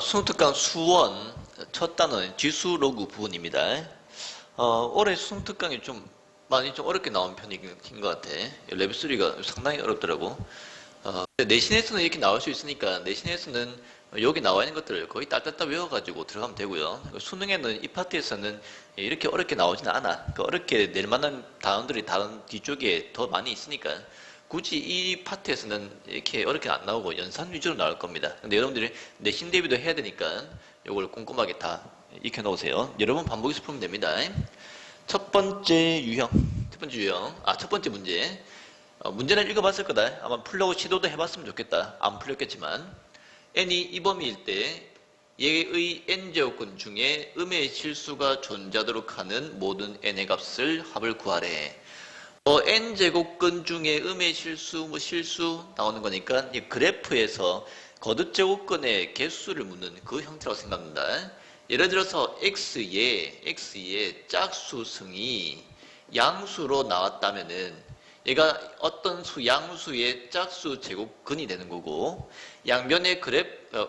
수능특강 수원 첫 단어는 지수 로그 부분입니다. 올해 수능특강이 좀 많이 좀 어렵게 나온 편인 것 같아. 레벨 3가 상당히 어렵더라고. 내신에서는 이렇게 나올 수 있으니까 내신에서는 여기 나와 있는 것들을 거의 딸딸딸 외워가지고 들어가면 되고요. 수능에는 이 파트에서는 이렇게 어렵게 나오지는 않아. 그 어렵게 낼 만한 단어들이 다른 뒤쪽에 더 많이 있으니까 굳이 이 파트에서는 이렇게 어렵게 안 나오고 연산 위주로 나올 겁니다. 근데 여러분들이 내신 대비도 해야 되니까 이걸 꼼꼼하게 다 익혀 놓으세요. 여러 번 반복해서 풀면 됩니다. 첫 번째 유형, 첫 번째 문제. 문제는 읽어봤을 거다. 아마 풀려고 시도도 해봤으면 좋겠다. 안 풀렸겠지만 n이 이 범위일 때 얘의 n제곱근 중에 음의 실수가 존재하도록 하는 모든 n의 값을 합을 구하래. n제곱근 중에 음의 실수, 실수 나오는 거니까 이 그래프에서 거듭제곱근의 개수를 묻는 그 형태라고 생각합니다. 예를 들어서 x의 짝수승이 양수로 나왔다면은 얘가 어떤 양수의 짝수 제곱근이 되는 거고, 양변에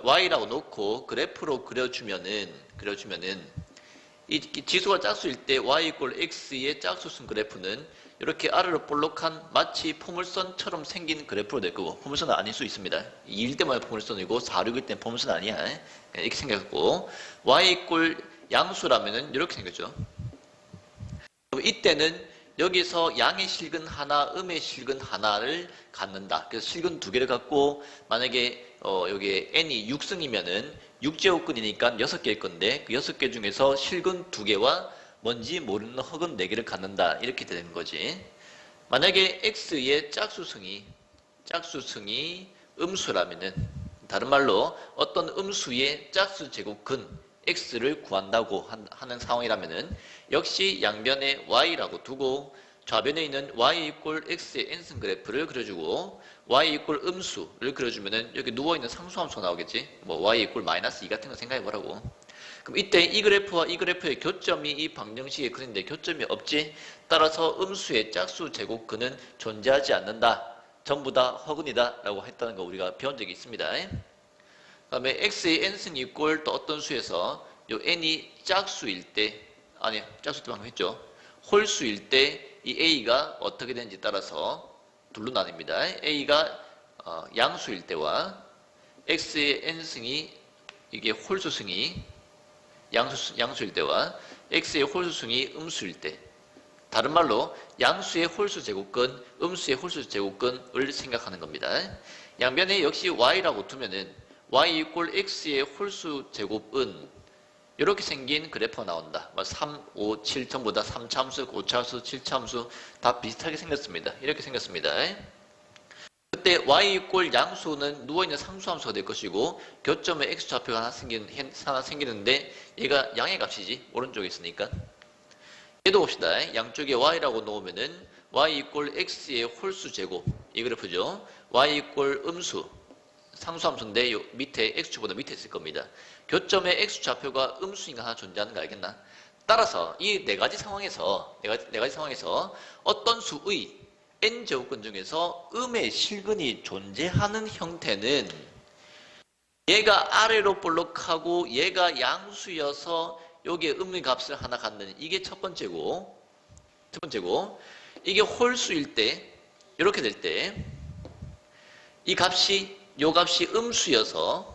y라고 놓고 그래프로 그려주면은 이 지수가 짝수일 때 y = x의 짝수승 그래프는 이렇게 아래로 볼록한 마치 포물선처럼 생긴 그래프로 될 거고, 포물선은 아닐 수 있습니다. 2일 때만 포물선이고 4, 6일 때는 포물선 아니야. 이렇게 생겼고, y = 양수라면은 이렇게 생겼죠. 그럼 이때는 여기서 양의 실근 하나, 음의 실근 하나를 갖는다. 그래서 실근 두 개를 갖고, 만약에 여기 n이 6승이면은 6제곱근이니까 6개일 건데, 그 6개 중에서 실근 2개와 뭔지 모르는 허근 4개를 갖는다. 이렇게 되는 거지. 만약에 x의 짝수승이 음수라면은, 다른 말로 어떤 음수의 짝수 제곱근 x를 구한다고 하는 상황이라면은 역시 양변에 y라고 두고 좌변에 있는 y = x의 n승 그래프를 그려주고 y = 음수를 그려주면은 여기 누워있는 상수함수가 나오겠지. 뭐 y = -2 같은 거 생각해보라고. 그럼 이때 이 그래프와 이 그래프의 교점이 이 방정식에 그린데 교점이 없지. 따라서 음수의 짝수 제곱근은 존재하지 않는다. 전부 다 허근이다 라고 했다는 거 우리가 배운 적이 있습니다. 그 다음에 x의 n승 이꼴 또 어떤 수에서 요 n이 짝수일 때, 짝수 때 방금 했죠. 홀수일 때 이 a가 어떻게 되는지 따라서 둘로 나뉩니다. a가 양수일 때와 x의 n승이 이게 홀수승이 양수일 때와 x의 홀수승이 음수일 때, 다른 말로 양수의 홀수 제곱근, 음수의 홀수 제곱근을 생각하는 겁니다. 양변에 역시 y라고 두면은 y = x의 홀수 제곱은 이렇게 생긴 그래프가 나온다. 3, 5, 7 전부 다 3차함수, 5차함수, 7차함수 다 비슷하게 생겼습니다. 이렇게 생겼습니다. 그때 y = 양수는 누워있는 상수함수가 될 것이고 교점에 x좌표가 하나 생기는데 얘가 양의 값이지. 오른쪽에 있으니까. 얘도 봅시다. 양쪽에 y라고 놓으면은 y = x의 홀수 제곱 이 그래프죠. y = 음수 상수함수인데 요 밑에 x축보다 밑에 있을 겁니다. 교점의 x좌표가 음수인가 하나 존재하는 거 알겠나? 따라서 이 네 가지 상황에서 어떤 수의 n제곱근 중에서 음의 실근이 존재하는 형태는 얘가 아래로 볼록하고 얘가 양수여서 여기에 음의 값을 하나 갖는 이게 첫 번째고, 이게 홀수일 때 이렇게 될 때 이 값이 음수여서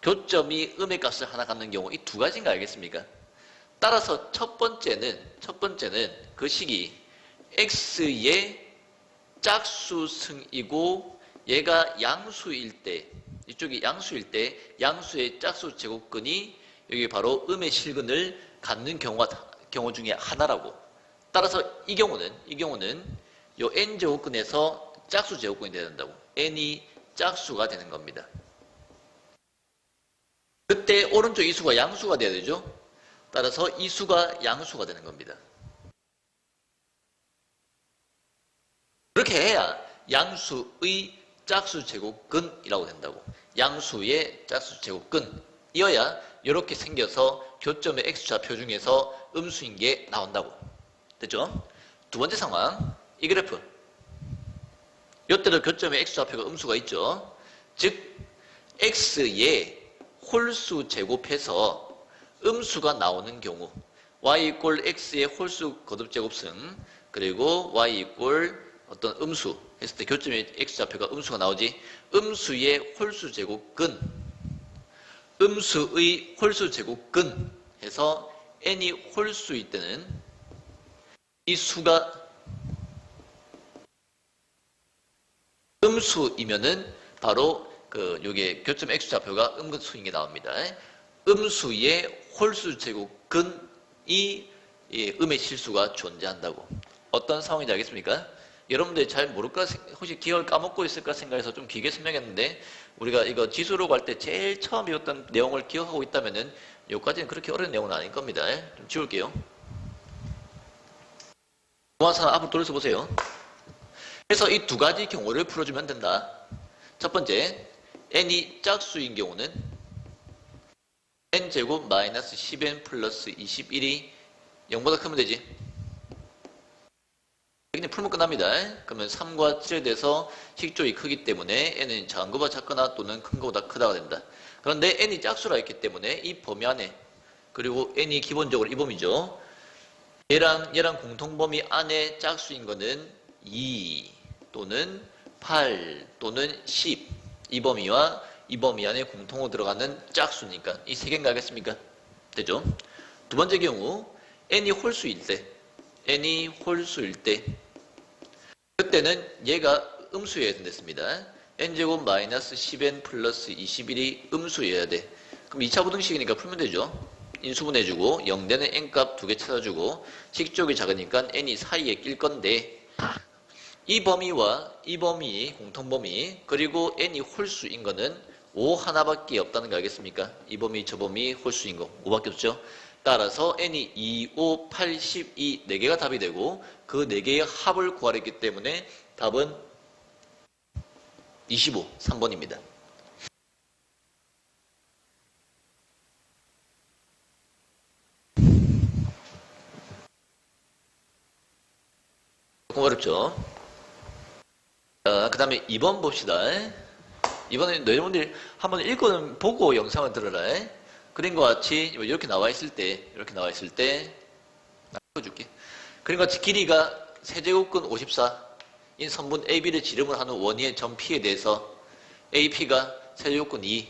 교점이 음의 값을 하나 갖는 경우 이 두 가지인 거 알겠습니까? 따라서 첫 번째는 그 식이 x의 짝수승이고 얘가 양수일 때, 이쪽이 양수일 때 양수의 짝수 제곱근이 여기 바로 음의 실근을 갖는 경우 중에 하나라고. 따라서 이 경우는 요 n제곱근에서 짝수 제곱근이 돼야 된다고. n이 짝수가 되는 겁니다. 그때 오른쪽 이 수가 양수가 돼야 되죠. 따라서 이 수가 양수가 되는 겁니다. 그렇게 해야 양수의 짝수 제곱근이라고 된다고. 양수의 짝수 제곱근이어야 이렇게 생겨서 교점의 x좌표 중에서 음수인 게 나온다고. 됐죠? 두 번째 상황, 이 그래프. 이때도 교점의 x좌표가 음수가 있죠. 즉 x의 홀수 제곱해서 음수가 나오는 경우 y 이꼴 x의 홀수 거듭 제곱승 그리고 y 이꼴 어떤 음수 했을 때 교점의 x좌표가 음수가 나오지. 음수의 홀수 제곱근 음수의 홀수 제곱근 해서 n이 홀수일 때는 이 수가 음수이면은 바로 요게 교점 x좌표가 음수인 게 나옵니다. 음수의 홀수 제곱근이 음의 실수가 존재한다고. 어떤 상황인지 알겠습니까? 여러분들이 잘 모를까, 혹시 기억을 까먹고 있을까 생각해서 좀 길게 설명했는데, 우리가 이거 지수로 갈 때 제일 처음 배웠던 내용을 기억하고 있다면은, 여기까지는 그렇게 어려운 내용은 아닐 겁니다. 좀 지울게요. 공화산 앞으로 돌려서 보세요. 그래서 이 두 가지 경우를 풀어주면 된다. 첫 번째, n이 짝수인 경우는 n제곱 마이너스 10n 플러스 21이 0보다 크면 되지. 그냥 풀면 끝납니다. 그러면 3과 7에 대해서 식조이 크기 때문에 n은 작은 것보다 작거나 또는 큰 것보다 크다가 된다. 그런데 n이 짝수라 했기 때문에 이 범위 안에, 그리고 n이 기본적으로 이 범위죠. 얘랑 공통범위 안에 짝수인 거는 2 또는 8 또는 10. 이 범위와 이 범위 안에 공통으로 들어가는 짝수니까 이 세 개인가 하겠습니까? 되죠? 두 번째 경우 n이 홀수일 때 그때는 얘가 음수여야 된댔습니다. n제곱 마이너스 10n 플러스 21이 음수여야 돼. 그럼 2차 부등식이니까 풀면 되죠. 인수분해주고 0되는 n값 두 개 찾아주고 식쪽이 작으니까 n이 사이에 낄 건데 이 범위와 이 범위, 공통범위, 그리고 n이 홀수인 거는 5 하나밖에 없다는 거 알겠습니까? 이 범위, 저 범위, 홀수인 거 5밖에 없죠? 따라서 n이 2, 5, 8, 12, 4개가 답이 되고 그 4개의 합을 구하랬기 때문에 답은 25, 3번입니다. 조금 어렵죠? 그 다음에 2번 봅시다. 이번에 여러분들이 한번 보고 영상을 들어라. 그림과 같이 이렇게 나와 있을 때 보여줄게. 그림과 같이 길이가 세제곱근 54인 선분 AB를 지름을 하는 원위의 점 P에 대해서 AP가 세제곱근 2,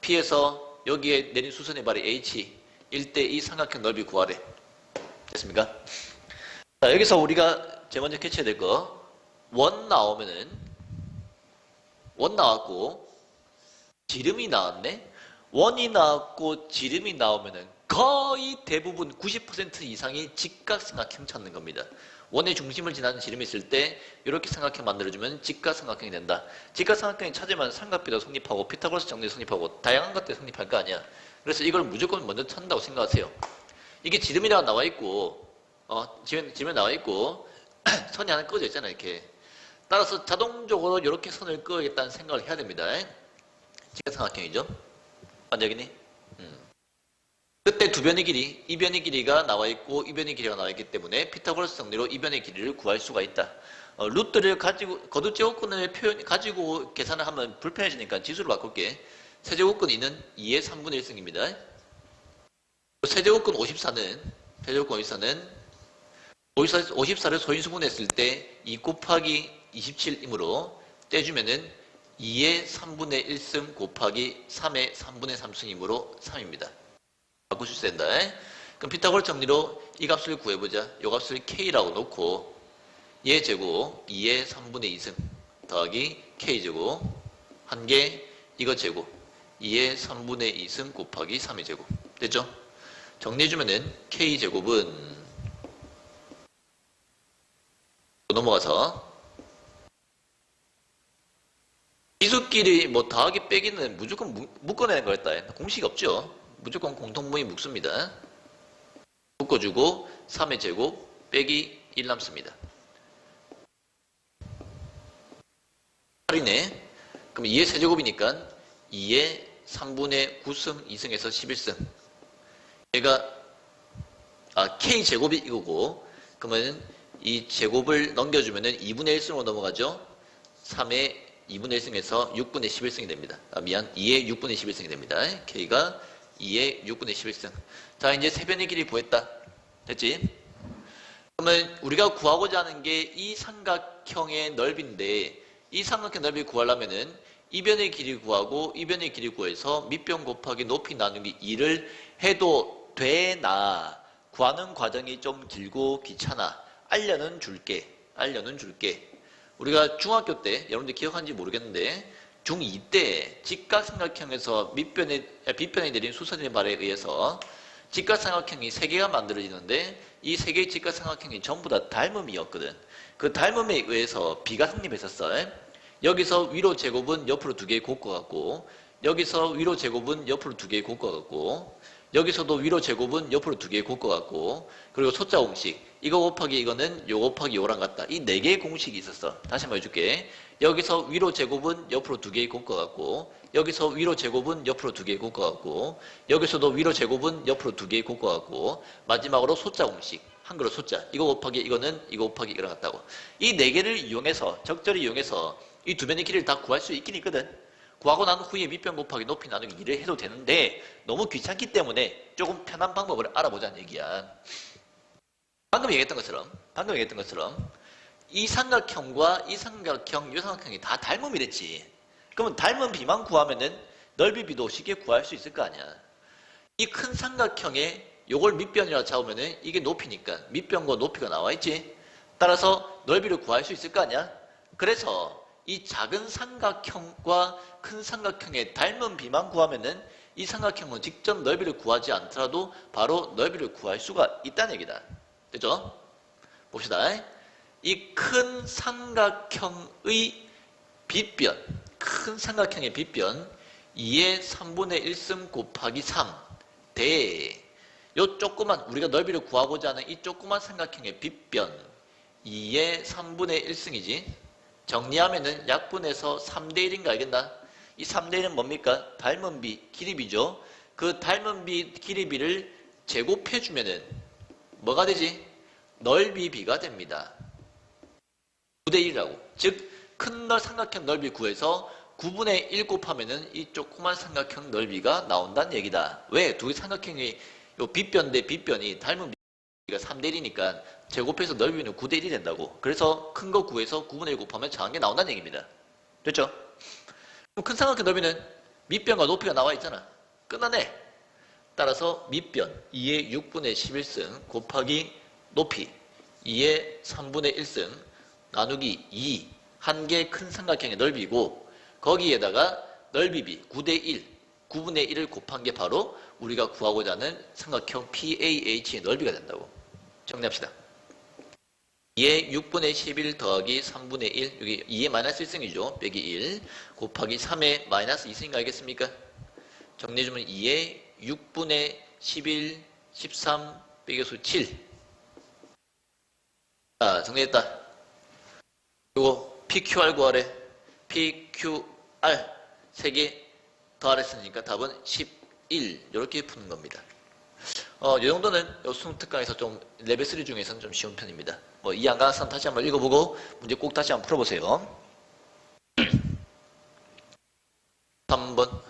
P에서 여기에 내린 수선의 발이 H, 1대 2 삼각형 넓이 구하래. 됐습니까? 자, 여기서 우리가 제일 먼저 캐치해야 될 거, 원 나왔고 지름이 나왔네. 원이 나왔고 지름이 나오면은 거의 대부분 90% 이상이 직각삼각형 찾는 겁니다. 원의 중심을 지나는 지름이 있을 때 이렇게 삼각형 만들어주면 직각삼각형이 된다. 직각삼각형이 찾으면 삼각비도 성립하고 피타고라스 정리 선립하고 다양한 것들이 성립할 거 아니야. 그래서 이걸 무조건 먼저 찾는다고 생각하세요. 이게 지름이라고 나와 있고 지름이 나와 있고 선이 하나 꺼져 있잖아요. 이렇게. 따라서 자동적으로 이렇게 선을 그어야겠다는 생각을 해야 됩니다. 직각삼각형이죠. 반짝이니? 그때 두 변의 길이, 이 변의 길이가 나와 있고 이 변의 길이가 나와 있기 때문에 피타고라스 정리로 이 변의 길이를 구할 수가 있다. 루트를 가지고 거듭제곱근을 가지고 계산을 하면 불편해지니까 지수로 바꿀게. 세제곱근 2는 2의 3분의 1승입니다. 세제곱근 54는 54를 소인수분했을 때 2 곱하기 27이므로 떼주면은 2의 3분의 1승 곱하기 3의 3분의 3승이므로 3입니다. 바꿀 수 있어야 된다. 그럼 피타고라스 정리로 이 값을 구해보자. 이 값을 K라고 놓고 얘 제곱 2의 3분의 2승 더하기 K제곱 한 개 이거 제곱 2의 3분의 2승 곱하기 3의 제곱 됐죠? 정리해주면은 K제곱은 넘어가서 지수끼리 더하기 빼기는 무조건 묶어내는 거였다. 공식이 없죠. 무조건 공통분이 묶습니다. 묶어주고 3의 제곱 빼기 1 남습니다. 8이네. 그럼 2의 세제곱이니까 2의 3분의 9승 2승에서 11승. 얘가 K제곱이 이거고 그러면 이 제곱을 넘겨주면은 2분의 1승으로 넘어가죠. 3의 2분의 1승에서 6분의 11승이 됩니다. 미안, 2의 6분의 11승이 됩니다. K가 2의 6분의 11승. 자, 이제 세변의 길이 구했다. 됐지? 그러면 우리가 구하고자 하는 게 이 삼각형의 넓이인데, 이 삼각형 넓이 구하려면은 이 변의 길이 구하고 이 변의 길이 구해서 밑변 곱하기 높이 나누기 2를 해도 되나? 구하는 과정이 좀 길고 귀찮아. 알려는 줄게. 우리가 중학교 때, 여러분들 기억하는지 모르겠는데, 중2 때 직각삼각형에서 빗변에 내린 수선의 발에 의해서 직각삼각형이 3개가 만들어지는데, 이 3개의 직각삼각형이 전부 다 닮음이었거든. 그 닮음에 의해서 비가 성립했었어. 여기서 위로 제곱은 옆으로 2개의 곱과 같고, 여기서 위로 제곱은 옆으로 2개의 곱과 같고, 여기서도 위로 제곱은 옆으로 2개의 곱과 같고, 그리고 소자 공식, 이거 곱하기 이거는 요 곱하기 요랑 같다. 이 4개의 공식이 있었어. 다시 한번 해줄게. 여기서 위로 제곱은 옆으로 2개의 곱과 같고, 여기서 위로 제곱은 옆으로 2개의 곱과 같고, 여기서도 위로 제곱은 옆으로 2개의 곱과 같고, 마지막으로 소자 공식, 한글로 소자, 이거 곱하기 이거는 이거 곱하기 이거랑 같다고. 이 4개를 이용해서, 적절히 이용해서 이 두 변의 길이를 다 구할 수 있긴 있거든. 구하고 난 후에 밑변 곱하기 높이 나누기 2를 해도 되는데, 너무 귀찮기 때문에 조금 편한 방법을 알아보자는 얘기야. 방금 얘기했던 것처럼 이 삼각형과 이 삼각형, 이 삼각형이 다 닮음이랬지. 그러면 닮은 비만 구하면은 넓이 비도 쉽게 구할 수 있을 거 아니야. 이 큰 삼각형에 요걸 밑변이라 잡으면은 이게 높이니까 밑변과 높이가 나와 있지. 따라서 넓이를 구할 수 있을 거 아니야. 그래서 이 작은 삼각형과 큰 삼각형의 닮은 비만 구하면은 이 삼각형은 직접 넓이를 구하지 않더라도 바로 넓이를 구할 수가 있다는 얘기다. 됐죠? 봅시다. 이 큰 삼각형의 빗변, 큰 삼각형의 빗변 2의 3분의 1승 곱하기 3 대, 요 조그만, 우리가 넓이를 구하고자 하는 이 조그만 삼각형의 빗변 2의 3분의 1승이지. 정리하면은 약분해서 3대 1인 거 알겠나? 이 3대 1은 뭡니까? 닮은 비, 길이비죠. 그 닮은 비, 길이비를 제곱해주면은 뭐가 되지? 넓이 비가 됩니다. 9대 1이라고. 즉, 큰 삼각형 넓이 구해서 9분의 1 곱하면은 이 조그만 삼각형 넓이가 나온다는 얘기다. 왜? 두 삼각형이 요 빗변 대 빗변이 닮은 비가 3대 1이니까 제곱해서 넓이는 9대 1이 된다고. 그래서 큰 거 구해서 9분의 1 곱하면 작은 게 나온다는 얘기입니다. 됐죠? 그럼 큰 삼각형 넓이는 밑변과 높이가 나와 있잖아. 끝나네. 따라서 밑변 2의 6분의 11승 곱하기 높이 2의 3분의 1승 나누기 2, 한 개 큰 삼각형의 넓이고, 거기에다가 넓이비 9대 1, 9분의 1을 곱한 게 바로 우리가 구하고자 하는 삼각형 PAH의 넓이가 된다고. 정리합시다. 2의 6분의 11 더하기 3분의 1, 여기 2의 마이너스 1승이죠. 빼기 1 곱하기 3의 마이너스 2승인 거 알겠습니까? 정리해주면 2의 6분의 11, 13 빼기수 7. 자, 정리했다. 그리고 PQR 구하래. PQR 3개 더하랬으니까 답은 11 이렇게 푸는 겁니다. 이 정도는 수능 특강에서 좀 레벨 3 중에서는 좀 쉬운 편입니다. 이해 안 가는 사람 다시 한번 읽어보고 문제 꼭 다시 한번 풀어보세요. 3번.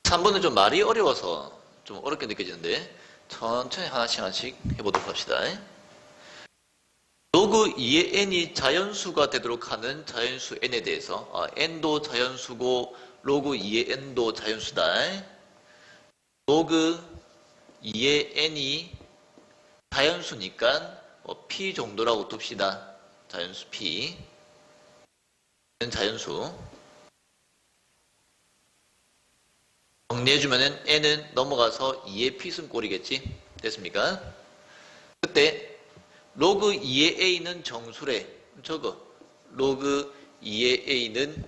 3번은 좀 말이 어려워서 좀 어렵게 느껴지는데 천천히 하나씩 해보도록 합시다. 로그 2의 n이 자연수가 되도록 하는 자연수 n에 대해서 n도 자연수고 로그 2의 n도 자연수다. 로그 2의 n이 자연수니까 p 정도라고 둡시다. 자연수 p. 자연수. 정리해주면은 n은 넘어가서 2의 p승꼴이겠지? 됐습니까? 그때 로그 2의 a는 정수래. 저거 로그 2의 a는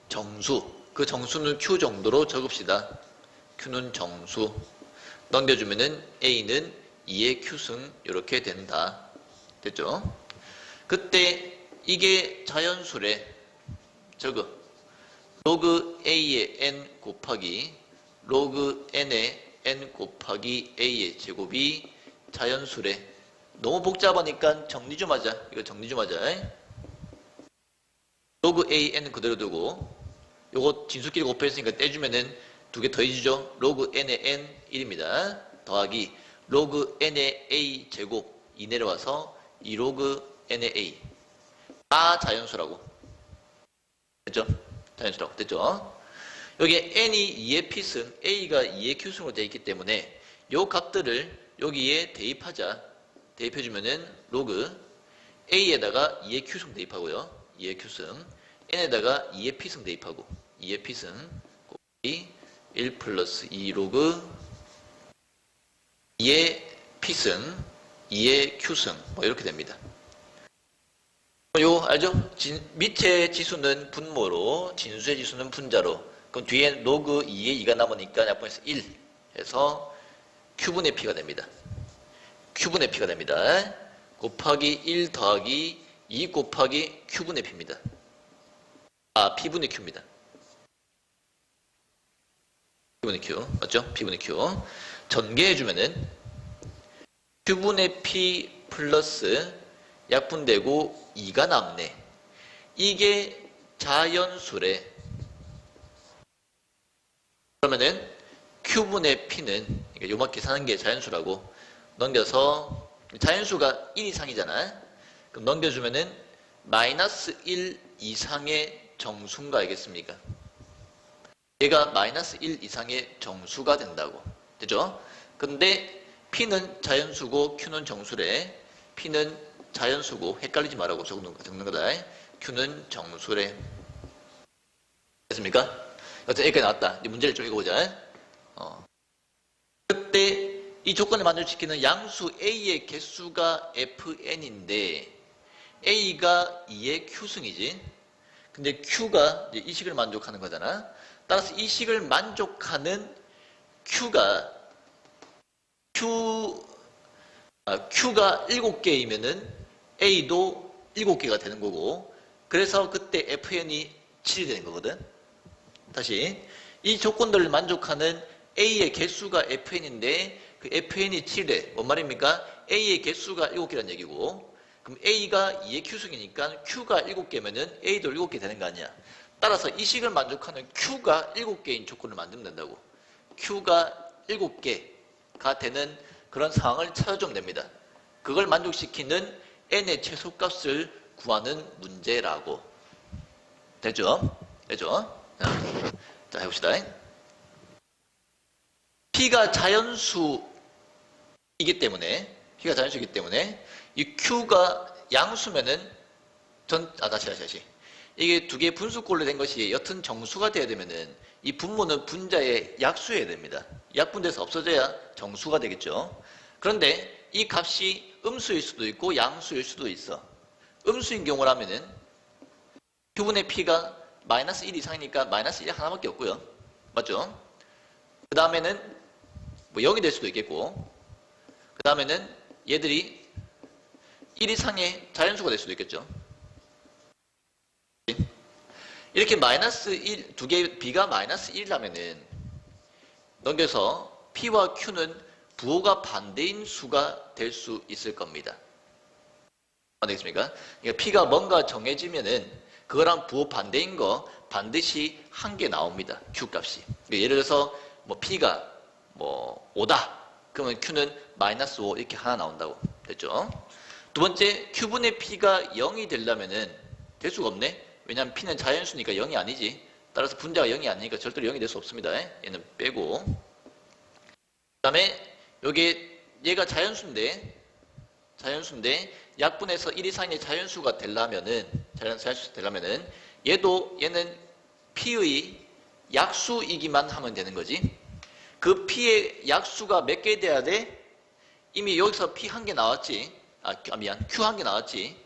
정수. 그 정수는 q 정도로 적읍시다. q는 정수. 넘겨주면은 a는 2의 q승 이렇게 된다. 됐죠? 그때 이게 자연수래. 저거 로그 a의 n 곱하기 로그 n의 n 곱하기 a의 제곱이 자연수래. 너무 복잡하니까 정리 좀 하자. 이거 정리 좀 하자. 로그 a n 그대로 두고 요거 진수끼리 곱했으니까 떼주면은 두 개 더해주죠. 로그 n의 n 1입니다. 더하기 로그 n의 a 제곱 2 내려와서 2 로그 n의 a 다 자연수라고 됐죠? 자연수라고 됐죠? 여기 n이 2의 p승, a가 2의 q승으로 되어 있기 때문에 요 값들을 여기에 대입하자. 대입해주면은 로그 a에다가 2의 q승 대입하고요. 2의 q승 n에다가 2의 p승 대입하고 2의 p승 곱하기 1 플러스 2 로그 2의 p승 2의 q승 뭐 이렇게 됩니다. 요 알죠? 밑에 지수는 분모로 진수의 지수는 분자로 그럼 뒤에 로그 2의 2가 남으니까 약분해서 1 해서 q분의 p가 됩니다. q분의 p가 됩니다. 곱하기 1 더하기 2 곱하기 q분의 p입니다. 아, p분의 q입니다. p분의 q 맞죠? p분의 q 전개해주면은 q분의 p 플러스 약분되고 2가 남네. 이게 자연수래. 그러면은 q분의 p는 그러니까 요만큼 사는 게 자연수라고 넘겨서 자연수가 1 이상이잖아. 그럼 넘겨주면은 마이너스 1 이상의 정수인가 알겠습니까? 얘가 마이너스 1 이상의 정수가 된다고. 되죠? 근데 p는 자연수고 q는 정수래. p는 자연수고 헷갈리지 말라고 적는 거다. q는 정수래. 됐습니까? 여튼 여기까지 나왔다. 이제 문제를 좀 읽어보자. 그때 이 조건을 만족시키는 양수 a의 개수가 fn인데 a가 2의 q승이지. 근데 q가 이제 이 식을 만족하는 거잖아. 따라서 이 식을 만족하는 q가 7개이면은 a도 7개가 되는 거고 그래서 그때 fn이 7이 되는 거거든. 다시 이 조건들을 만족하는 a의 개수가 fn인데 그 fn이 7에 뭔 말입니까? a의 개수가 7개라는 얘기고 그럼 a가 2의 q승이니까 q가 7개면은 a도 7개 되는 거 아니야. 따라서 이 식을 만족하는 q가 7개인 조건을 만들면 된다고. q가 7개가 되는 그런 상황을 찾아주면 됩니다. 그걸 만족시키는 n의 최소값을 구하는 문제라고. 되죠? 되죠? 자, 해봅시다. p가 자연수이기 때문에 이 q가 양수면은 다시 이게 두 개의 분수꼴로 된 것이 여튼 정수가 돼야 되면은 이 분모는 분자에 약수해야 됩니다. 약분돼서 없어져야 정수가 되겠죠. 그런데 이 값이 음수일 수도 있고 양수일 수도 있어. 음수인 경우라면은 q분의 p가 마이너스 1 이상이니까 마이너스 1 하나밖에 없고요. 맞죠? 그 다음에는 뭐 0이 될 수도 있겠고 그 다음에는 얘들이 1 이상의 자연수가 될 수도 있겠죠. 이렇게 마이너스 1, 두 개 b가 마이너스 1이라면은 넘겨서 p와 q는 부호가 반대인 수가 될 수 있을 겁니다. 되겠습니까? 그러니까 p가 뭔가 정해지면은 그거랑 부호 반대인 거 반드시 한 개 나옵니다. q 값이. 예를 들어서 뭐 p가 뭐 5다. 그러면 q는 마이너스 5 이렇게 하나 나온다고. 됐죠? 두 번째 q분의 p가 0이 되려면은 될 수가 없네. 왜냐하면 p는 자연수니까 0이 아니지. 따라서 분자가 0이 아니니까 절대로 0이 될 수 없습니다. 얘는 빼고. 그 다음에 얘가 자연수인데 약분해서 1 이상의 자연수가 되려면은 얘는 p의 약수이기만 하면 되는 거지. 그 p의 약수가 몇 개 돼야 돼? 이미 여기서 p 한 개 나왔지. q 한 개 나왔지.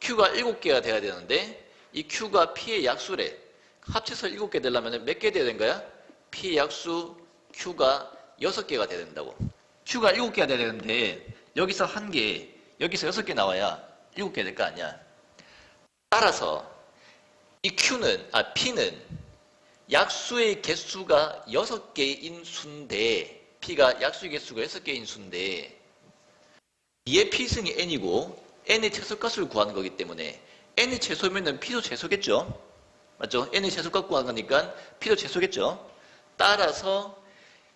q가 7개가 돼야 되는데 이 q가 p의 약수래. 합쳐서 7개 되려면 몇 개 돼야 되는 거야? p의 약수 q가 6개가 돼야 된다고. q가 7개가 돼야 되는데 여기서 1개, 여기서 6개 나와야 7개 될 거 아니야. 따라서 이 p는 약수의 개수가 6개인 수인데 p가 약수의 개수가 6개인 수인데 2의 P승이 N이고 N의 최소값을 구하는 거기 때문에 N이 최소면은 P도 최소겠죠? 맞죠? N의 최소값 구하는 거니까 P도 최소겠죠? 따라서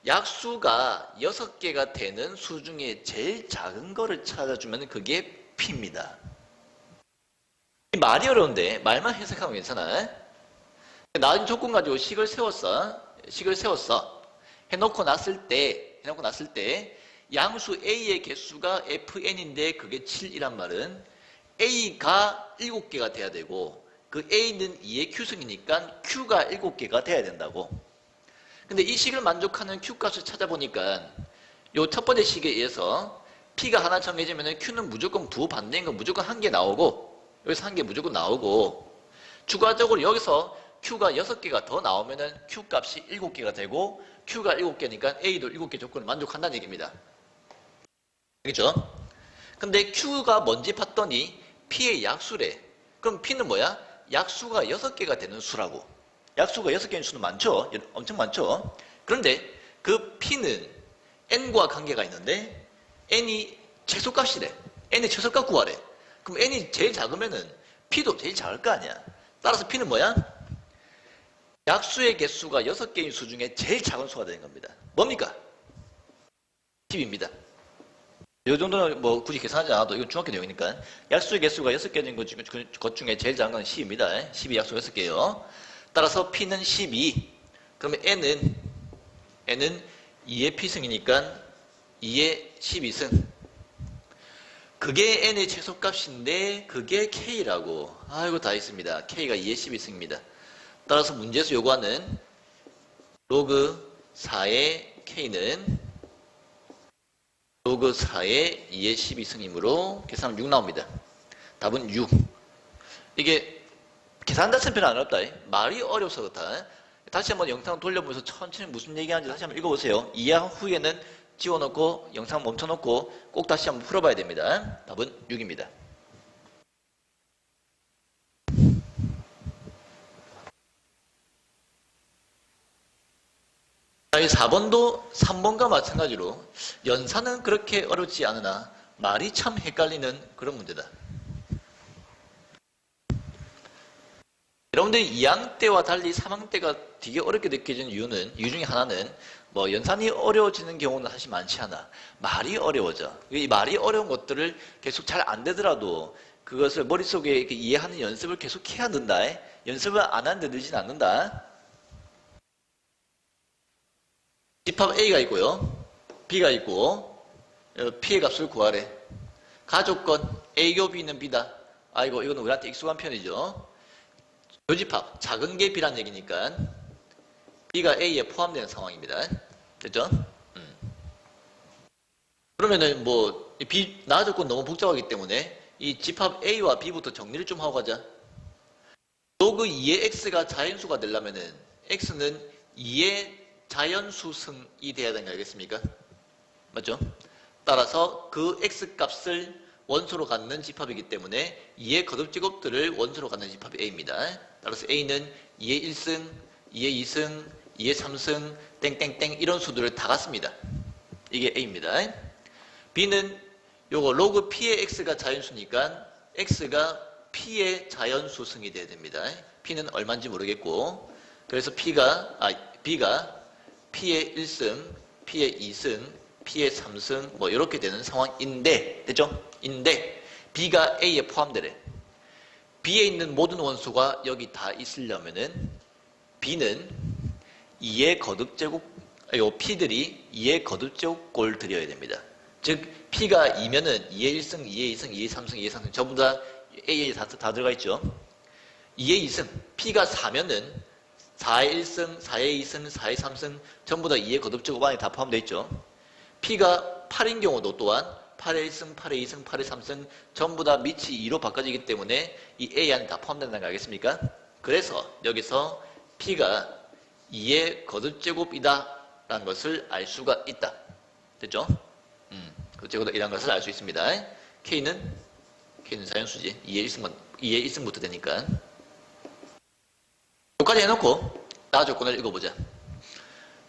약수가 6개가 되는 수 중에 제일 작은 거를 찾아주면 그게 P입니다. 말이 어려운데 말만 해석하면 괜찮아. 나은 조건 가지고 식을 세웠어. 해놓고 났을 때 양수 A의 개수가 Fn인데 그게 7이란 말은 A가 7개가 돼야 되고 그 A는 2의 Q승이니까 Q가 7개가 돼야 된다고. 근데 이 식을 만족하는 Q값을 찾아보니까 요 첫 번째 식에 의해서 P가 하나 정해지면 Q는 무조건 부반대인 거 무조건 한 개 나오고 여기서 한 개 무조건 나오고 추가적으로 여기서 Q가 6개가 더 나오면은 Q값이 7개가 되고 Q가 7개니까 A도 7개 조건을 만족한다는 얘기입니다. 알겠죠? 근데 Q가 뭔지 봤더니 P의 약수래. 그럼 P는 뭐야? 약수가 6개가 되는 수라고. 약수가 6개인 수는 많죠? 엄청 많죠? 그런데 그 P는 N과 관계가 있는데 N이 최소값이래. N의 최소값 구하래. 그럼 N이 제일 작으면은 P도 제일 작을 거 아니야. 따라서 P는 뭐야? 약수의 개수가 6개인 수 중에 제일 작은 수가 되는 겁니다. 뭡니까? 10입니다. 이 정도는 뭐 굳이 계산하지 않아도 이건 중학교 내용이니까 약수의 개수가 6개 된 것 중에 제일 작은 건 10입니다. 10이 약수가 6개예요. 따라서 P는 12. 그러면 N은 2의 P승이니까 2의 12승. 그게 N의 최소값인데 그게 K라고. 아이고 다 있습니다. K가 2의 12승입니다. 따라서 문제에서 요구하는 로그 4의 K는 로그 4의 2의 12승이므로 계산하면 6 나옵니다. 답은 6. 이게 계산 자체는 별로 안 어렵다. 말이 어려워서 그렇다. 다시 한번 영상 돌려보면서 천천히 무슨 얘기하는지 다시 한번 읽어보세요. 이해 후에는 지워놓고 영상 멈춰놓고 꼭 다시 한번 풀어봐야 됩니다. 답은 6입니다. 자, 4번도 3번과 마찬가지로 연산은 그렇게 어렵지 않으나 말이 참 헷갈리는 그런 문제다. 여러분들이 2학년 때와 달리 3학년 때가 되게 어렵게 느껴지는 이유 중에 하나는 뭐 연산이 어려워지는 경우는 사실 많지 않아. 말이 어려워져. 이 말이 어려운 것들을 계속 잘 안 되더라도 그것을 머릿속에 이해하는 연습을 계속 해야 된다. 연습을 안 하는데 늘진 않는다. 집합 A가 있고요. B가 있고 P의 값을 구하래. 가조건 A 교 B는 B다. 아이고 이거는 우리한테 익숙한 편이죠. 교집합 작은 게 B란 얘기니까 B가 A에 포함되는 상황입니다. 됐죠? 그러면은 뭐 B 나조건 너무 복잡하기 때문에 이 집합 A와 B부터 정리를 좀 하고 가자. 로그 2의 X가 자연수가 되려면은 X는 2의 자연수승이 돼야 되는 거 알겠습니까? 맞죠? 따라서 그 X값을 원소로 갖는 집합이기 때문에 2의 거듭제곱들을 원소로 갖는 집합이 A입니다. 따라서 A는 2의 1승, 2의 2승, 2의 3승, 땡땡땡 이런 수들을 다 갖습니다. 이게 A입니다. B는 요거 로그 P의 X가 자연수니까 X가 P의 자연수승이 돼야 됩니다. P는 얼마인지 모르겠고 그래서 B가 P의 1승, P의 2승, P의 3승 뭐 이렇게 되는 상황인데 됐죠? 인데 B가 A에 포함되래. B에 있는 모든 원소가 여기 다 있으려면은 B는 2의 거듭제곱 요 P들이 2의 거듭제곱꼴 들여야 됩니다. 즉 P가 2면은 2의 1승, 2의 2승, 2의 3승, 2의 3승 전부 다 A에 다 들어가 있죠. 2의 2승 P가 4면은 4의 1승, 4의 2승, 4의 3승 전부 다 2의 거듭제곱 안에 다 포함되어 있죠. P가 8인 경우도 또한 8의 1승, 8의 2승, 8의 3승 전부 다 밑이 2로 바꿔지기 때문에 이 A 안에 다 포함된다는 거 알겠습니까? 그래서 여기서 P가 2의 거듭제곱이다 라는 것을 알 수가 있다. 됐죠? 거듭제곱이라는 것을 알 수 있습니다. K는 자연수지. 2의 1승부터 되니까. 여기까지 해놓고 나 조건을 읽어보자.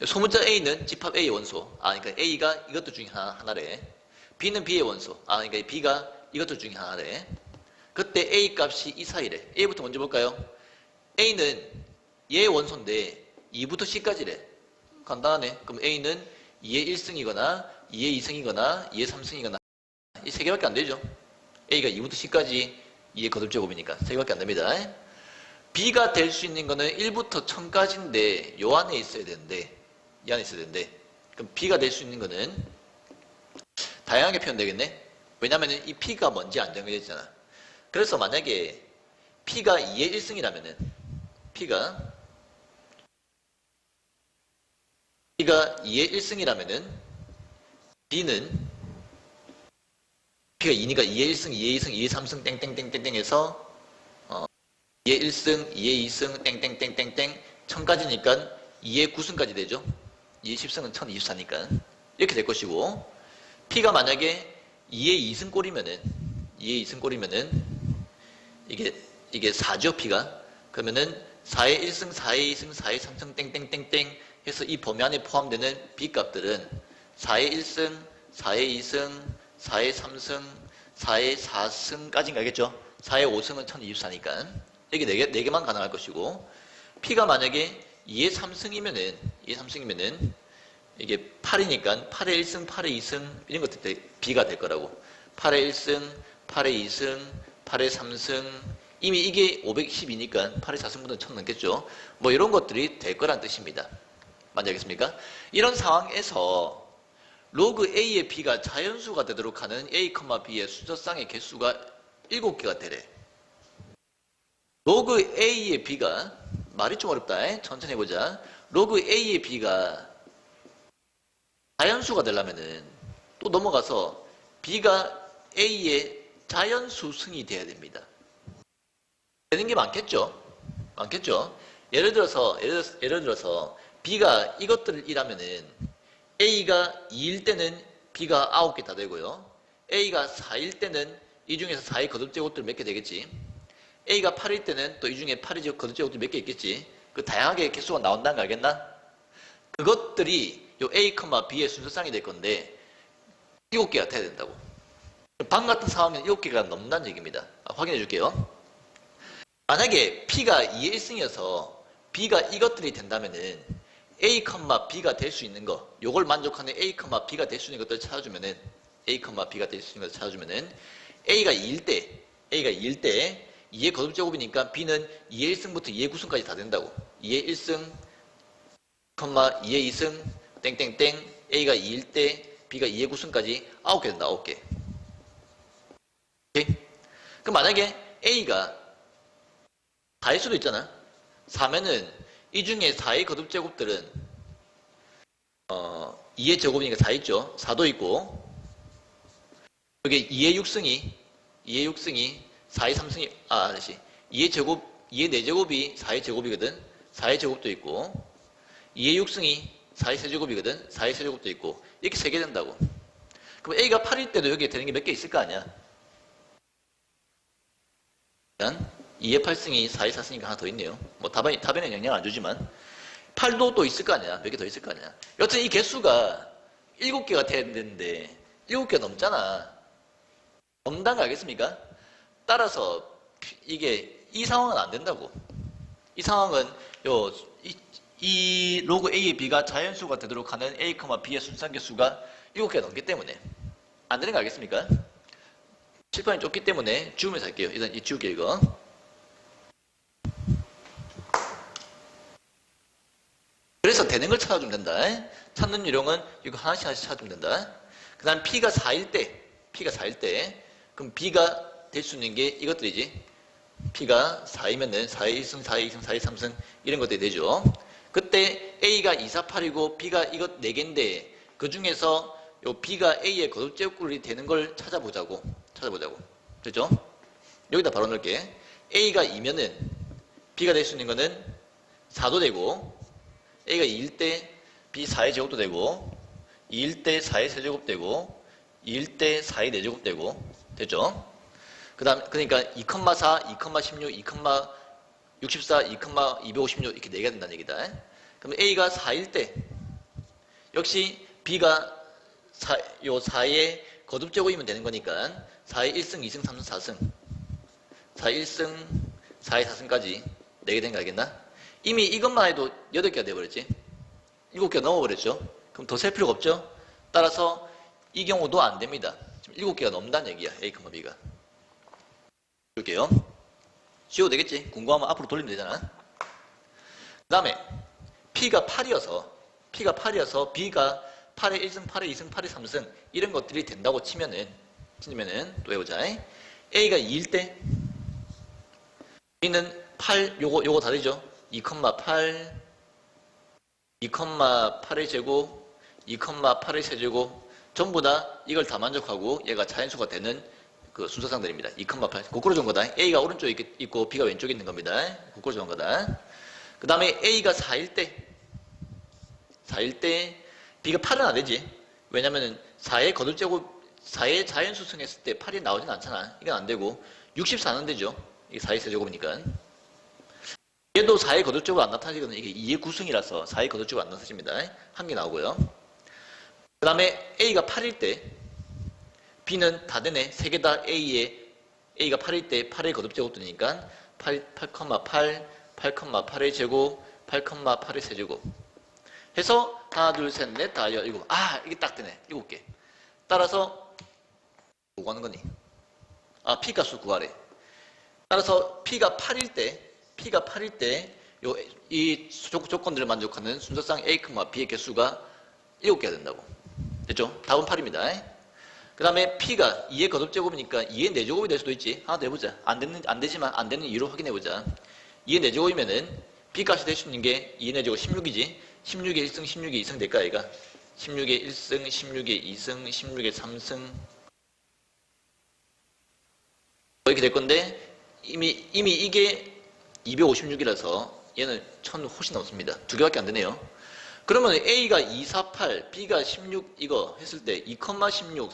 소문자 A는 집합 A의 원소. 그러니까 A가 이것들 중에 하나래. B는 B의 원소. 그러니까 B가 이것들 중에 하나래. 그때 A 값이 이 사이래. A부터 먼저 볼까요? A는 얘의 원소인데 2부터 C까지래. 간단하네. 그럼 A는 2의 1승이거나 2의 2승이거나 2의 3승이거나 이 세 개밖에 안 되죠. A가 2부터 C까지 2의 거듭제곱이니까 세 개밖에 안 됩니다. B가 될 수 있는 거는 1부터 1000까지인데 요 안에 있어야 되는데 이 안에 있어야 되는데 그럼 B가 될 수 있는 거는 다양하게 표현되겠네. 왜냐면 이 P가 뭔지 안 정해져 있잖아. 그래서 만약에 P가 2의 1승이라면은 P가 2의 1승이라면은 B는 P가 2니까 2의 1승, 2의 2승, 2의 3승 땡땡땡땡땡 해서 2의 1승, 2의 2승 땡땡땡땡땡 1000까지니까 2의 9승까지 되죠. 2의 10승은 1024니까 이렇게 될 것이고 P가 만약에 2의 2승꼴이면은 이게 4죠 P가. 그러면은 4의 1승, 4의 2승, 4의 3승 땡땡땡땡 해서 이 범위 안에 포함되는 B 값들은 4의 1승, 4의 2승, 4의 3승, 4의 4승까지는 가겠죠. 4의 5승은 1024니까 이게 4개만 가능할 것이고 P가 만약에 2의 3승이면은 이게 8이니까 8의 1승, 8의 2승 이런 것들 B가 될 거라고. 8의 1승, 8의 2승, 8의 3승 이미 이게 512니까 8의 4승분은 1000 넘겠죠. 뭐 이런 것들이 될 거란 뜻입니다. 맞지 않겠습니까? 이런 상황에서 로그 A의 B가 자연수가 되도록 하는 A, B의 순서쌍의 개수가 7개가 되래. 로그 A의 B가 말이 좀 어렵다. 천천히 해보자. 로그 A의 B가 자연수가 되려면은 또 넘어가서 B가 A의 자연수승이 돼야 됩니다. 되는 게 많겠죠? 예를 들어서 B가 이것들을 이라면은 A가 2일 때는 B가 9개 다 되고요. A가 4일 때는 이 중에서 4의 거듭제곱들 몇 개 되겠지. A가 8일 때는 또 이 중에 8의 거듭제곱들 몇 개 있겠지. 그 다양하게 개수가 나온다는 거 알겠나? 그것들이 요 A, B의 순서쌍이 될 건데 7개가 돼야 된다고. 방 같은 상황에는 7개가 넘는다는 얘기입니다. 확인해 줄게요. 만약에 P가 2의 1승이어서 B가 이것들이 된다면은 A, B가 될 수 있는 거, 요걸 만족하는 A, B가 될 수 있는 것들을 찾아주면은 B가 될 수 있는 것을 찾아주면은 A가 2일 때 2의 거듭제곱이니까 B는 2의 1승부터 2의 9승까지 다 된다고. 2의 1승, 2의 2승, 땡땡땡 A가 2일 때 B가 2의 9승까지 9개 된다. 9개. 오케이? 그럼 만약에 A가 4일 수도 있잖아. 4면은 이 중에 4의 거듭제곱들은 2의 제곱이니까 4 있죠. 4도 있고 여기 2의 6승이 4의 3승이 다시 2의 제곱 2의 4제곱이 4의 제곱이거든. 4의 제곱도 있고 2의 6승이 4의 세제곱이거든. 4의 세제곱도 있고 이렇게 3개 된다고. 그럼 A가 8일 때도 여기에 되는 게 몇 개 있을 거 아니야. 일단 2의 8승이 4의 4승이니까 하나 더 있네요. 뭐 답에는 영향을 안 주지만 8도 또 있을 거 아니야. 몇 개 더 있을 거 아니야. 여튼 이 개수가 7개가 돼야 되는데 7개 넘잖아. 넘는다는 거 알겠습니까? 따라서 이게 이 상황은 안 된다고. 이 상황은 이 로그 A의 B가 자연수가 되도록 하는 A, B의 순상 개수가 7개가 넘기 때문에 안 되는 거 알겠습니까? 칠판이 좁기 때문에 지우면서 할게요. 일단 이 지울게 이거. 그래서 되는 걸 찾아주면 된다. 찾는 요령은 이거 하나씩 찾아주면 된다. 그 다음 P가 4일 때 그럼 B가 될 수 있는 게 이것들이지. P가 4이면은 4의 1승, 4의 2승, 4의 3승 이런 것들이 되죠. 그때 A가 2, 4, 8이고 B가 이것 4개인데 그 중에서 요 B가 A의 거듭제곱꼴이 되는 걸 찾아보자고. 됐죠? 여기다 바로 넣을게. A가 2면은 B가 될 수 있는 거는 4도 되고 A가 2일 때 B 4의 제곱도 되고 2일 때 4의 세제곱 되고 2일 때 4의 4제곱 되고 됐죠? 그러니까 2,4, 2,16, 2,64, 2,256 이렇게 4개가 된다는 얘기다. 그럼 A가 4일 때 역시 B가 4의 거듭제곱이면 되는 거니까 4의 1승, 2승, 3승, 4승 4의 1승, 4의 4승까지 4개 된 거 알겠나? 이미 이것만 해도 8개가 돼버렸지. 7개가 넘어버렸죠. 그럼 더 셀 필요가 없죠. 따라서 이 경우도 안 됩니다. 지금 7개가 넘는다는 얘기야. A, B가. 볼게요. 쉬워도 되겠지? 궁금하면 앞으로 돌리면 되잖아. 그 다음에 P가 8이어서 B가 8의 1승, 8의 2승, 8의 3승 이런 것들이 된다고 치면은 또 해보자. A가 2일 때 B는 8, 요거 다르죠? 2,8 2,8의 제곱 2,8의 세제곱 전부 다 이걸 다 만족하고 얘가 자연수가 되는 그 순서상들입니다. 2,8 거꾸로 준 거다. A가 오른쪽에 있고 B가 왼쪽에 있는 겁니다. 거꾸로 준 거다. 그 다음에 A가 4일 때 B가 8은 안 되지. 왜냐면은 4의 거듭제곱 4의 자연수 승했을 때 8이 나오진 않잖아. 이건 안 되고 64는 되죠. 이게 4의 세제곱이니까. 얘도 4의 거듭제곱 안 나타나지거든요. 이게 2의 구승이라서 4의 거듭제곱 안 나타집니다. 한 개 나오고요. 그 다음에 A가 8일 때 B는 다 되네. 세 개 다 A가 8일 때 8의 거듭제곱 되니까 8,8, 8,8의 제곱, 8,8의 세제곱 해서 하나, 둘, 셋, 넷, 다, 일곱. 이게 딱 되네. 7개. 따라서 뭐 하는 거니? P 값을 구하래. 따라서 P가 8일 때 이 조건들을 만족하는 순서상 A, B의 개수가 7개가 된다고. 됐죠? 답은 8입니다. 그 다음에 P가 2의 거듭제곱이니까 2의 4제곱이 될 수도 있지. 하나 더 해보자. 안 되지만 안 되는 이유를 확인해보자. 2의 4제곱이면은 B 값이 될 수 있는 게 2의 4제곱 16이지. 16의 1승, 16의 2승 될까, 얘가? 16의 1승, 16의 2승, 16의 3승. 이렇게 될 건데, 이미 이게 256이라서 얘는 1000 훨씬 넘습니다. 2개밖에 안 되네요. 그러면 A가 248, B가 16 이거 했을 때 2,16,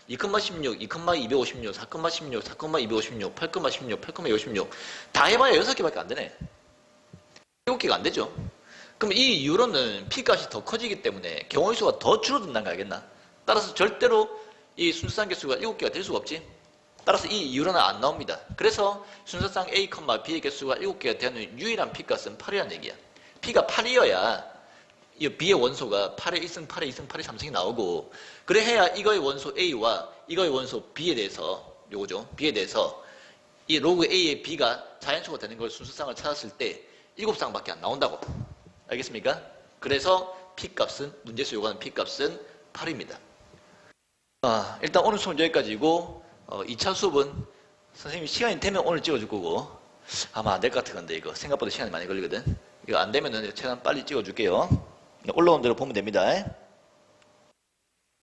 2,16, 2,256, 4,16, 4,256, 8,16, 8,256 다 해봐야 6개밖에 안 되네. 7개가 안 되죠. 그럼 이 이후로는 P값이 더 커지기 때문에 경우의 수가 더 줄어든다는 거 알겠나? 따라서 절대로 이 순서상 개수가 7개가 될 수가 없지. 따라서 이 이후로는 안 나옵니다. 그래서 순서상 A, B의 개수가 7개가 되는 유일한 P값은 8이라는 얘기야. P가 8이어야 이 B의 원소가 8의 1승, 8의 2승, 8의 3승이 나오고 그래야 이거의 원소 A와 이거의 원소 B에 대해서 요거죠. B에 대해서 이 로그 A의 B가 자연수가 되는 걸 순서상을 찾았을 때 7쌍밖에 안 나온다고. 알겠습니까? 그래서 P값은 문제에서 요구하는 P값은 8입니다. 일단 오늘 수업은 여기까지고 2차 수업은 선생님이 시간이 되면 오늘 찍어줄 거고 아마 안 될 것 같은데 이거 생각보다 시간이 많이 걸리거든. 이거 안 되면은 최대한 빨리 찍어줄게요. 올라온 대로 보면 됩니다.